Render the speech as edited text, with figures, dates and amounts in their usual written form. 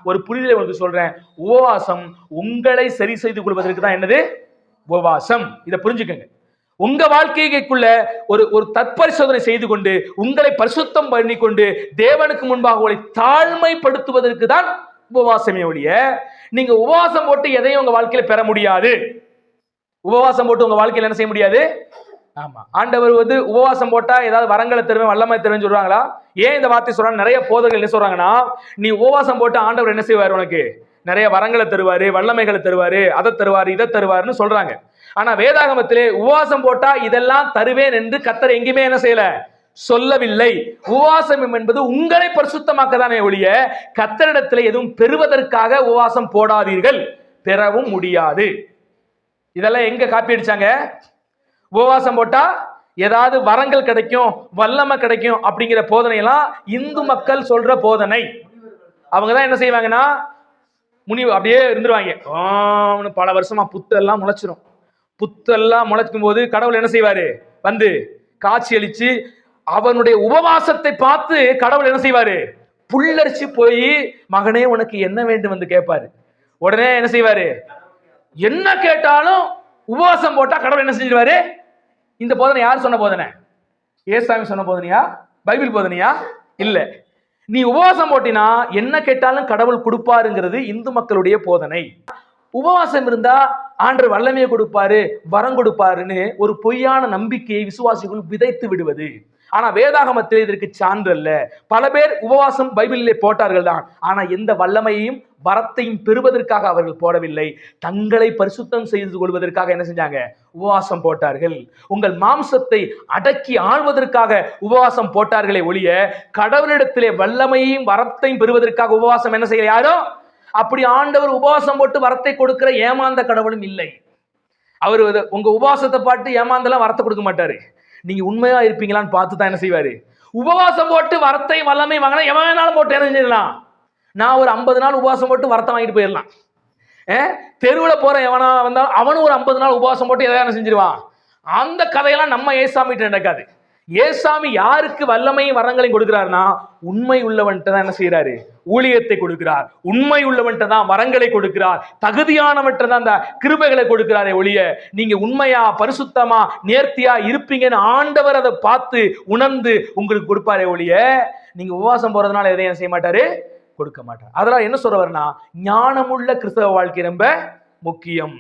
ஒரு புரிதலை உங்களுக்கு சொல்றேன். உபவாசம் உங்களை சரி செய்து கொள்வதற்கு தான் என்னது உபவாசம். இதை புரிஞ்சுக்கங்க. உங்க வாழ்க்கைக்குள்ள ஒரு தற்பரிசோதனை செய்து கொண்டு உங்களை பரிசுத்தம் பண்ணி கொண்டு தேவனுக்கு முன்பாக உங்களை தாழ்மைப்படுத்துவதற்கு தான் உபவாசமே ஒழிய நீங்க உபவாசம் போட்டு எதையும் உங்க வாழ்க்கையில பெற முடியாது. உபவாசம் போட்டு உங்க வாழ்க்கையில என்ன செய்ய முடியாது? ஆமா, ஆண்டவர் உபவாசம் போட்டா ஏதாவது வரங்களை தருவேன் வல்லமை தருவேன்னு சொல்றாங்களா? ஏன் இந்த வார்த்தை சொல்றாங்க? நிறைய போதர்கள் என்ன சொல்றாங்கன்னா, நீ உபவாசம் போட்டு ஆண்டவர் என்ன செய்வார்? உனக்கு நிறைய வரங்களை தருவாரு, வல்லமைகளை தருவாரு, அதை தருவாரு, இதை தருவாருன்னு சொல்றாங்க. ஆனா வேதாகமத்திலே உபவாசம் போட்டா இதெல்லாம் தருவேன் என்று கர்த்தர் எங்கேயுமே என்ன செய்யல, சொல்லவில்லை. உபவாசம் என்பது உங்களை பரிசுத்தமாக்கதானே ஒழிய கர்த்தரிடத்தில் எதுவும் பெறுவதற்காக உபவாசம் போடாதீர்கள், பெறவும் முடியாது. இதெல்லாம் எங்க காப்பி அடிச்சாங்க? உபவாசம் போட்டா ஏதாவது வரங்கள் கிடைக்கும், வல்லமை கிடைக்கும் அப்படிங்கிற போதனையெல்லாம் இந்து மக்கள் சொல்ற போதனை. அவங்கதான் என்ன செய்வாங்கன்னா, முனி அப்படியே இருந்துருவாங்க. பல வருஷமா புத்தெல்லாம் முளைச்சிரும். புத்தெல்லாம் முளைக்கும் போது கடவுள் என்ன செய்வாரு? காட்சி அளிச்சு அவனுடைய உபவாசத்தை பார்த்து கடவுள் என்ன செய்வாரு? புல்லரிச்சு போய், மகனே உனக்கு என்ன வேண்டும் என்று கேட்பாரு. உடனே என்ன செய்வாரு? என்ன கேட்டாலும் உபவாசம் போட்டா கடவுள் என்ன செஞ்சிருவாரு? இந்த போதனை யார் சொன்ன போதனை? ஏசாமி சொன்ன போதனையா? பைபிள் போதனையா? இல்ல. நீ உபவாசம் போட்டினா என்ன கேட்டாலும் கடவுள் கொடுப்பாருங்கிறது இந்து மக்களுடைய போதனை. உபவாசம் இருந்தா ஆண்டவர் வல்லமையை கொடுப்பாரு, வரம் கொடுப்பாருன்னு ஒரு பொய்யான நம்பிக்கையை விசுவாசிகள் விதைத்து விடுவது. ஆனா வேதாகமத்தில் இதற்கு சான்று அல்ல. பல பேர் உபவாசம் பைபிளிலே போட்டார்கள் தான், ஆனா எந்த வல்லமையையும் வரத்தையும் பெறுவதற்காக அவர்கள் போடவில்லை. தங்களை பரிசுத்தம் செய்து கொள்வதற்காக என்ன செஞ்சாங்க? உபவாசம் போட்டார்கள். உங்கள் மாம்சத்தை அடக்கி ஆள்வதற்காக உபவாசம் போட்டார்களே ஒழிய கடவுளிடத்திலே வல்லமையையும் வரத்தையும் பெறுவதற்காக உபவாசம் என்ன செய்ய யாரோ? அப்படி ஆண்டவர் உபவாசம் போட்டு வரத்தை கொடுக்கிற ஏமாந்த கடவுளும் இல்லை. அவர் உங்க உபவாசத்தை பார்த்து ஏமாந்தெல்லாம் வரத்தை கொடுக்க மாட்டாரு. நீங்க உண்மையா இருப்பீங்களான்னு பார்த்து தான் என்ன செய்வாரு? உபவாசம் போட்டு வரத்தை வல்லமை வாங்கினா எவன் வேணாலும் போட்டு என்ன செஞ்சிடலாம். நான் ஒரு 50 நாள் உபவாசம் போட்டு வரத்தை வாங்கிட்டு போயிடலாம். தெருவில் போற எவனா வந்தாலும் அவனும் ஒரு 50 நாள் உபவாசம் போட்டு எதாவது செஞ்சிருவான். அந்த கதையெல்லாம் நம்ம ஏசாமிட்ட நடக்காது. ஏசாமி யாருக்கு வல்லமையும் வரங்களையும் கொடுக்கிறார்னா, உண்மை உள்ளவன்ட்ட தான் என்ன செய்யறாரு? ஊழியத்தை கொடுக்கிறார். உண்மை உள்ளவன்ட்ட தான் வரங்களை கொடுக்கிறார். தகுதியானவன்ட்ட தான் அந்த கிருபைகளை கொடுக்கிறாரே ஒழிய நீங்க உண்மையா பரிசுத்தமா நேர்த்தியா இருப்பீங்கன்னு ஆண்டவர் அதை பார்த்து உணர்ந்து உங்களுக்கு கொடுப்பாரே ஒழிய நீங்க உபவாசம் போறதுனால எதையும் செய்ய மாட்டாரு, கொடுக்க மாட்டார். அதெல்லாம் என்ன சொல்றவர்னா, ஞானமுள்ள கிறிஸ்தவ வாழ்க்கை ரொம்ப முக்கியம்.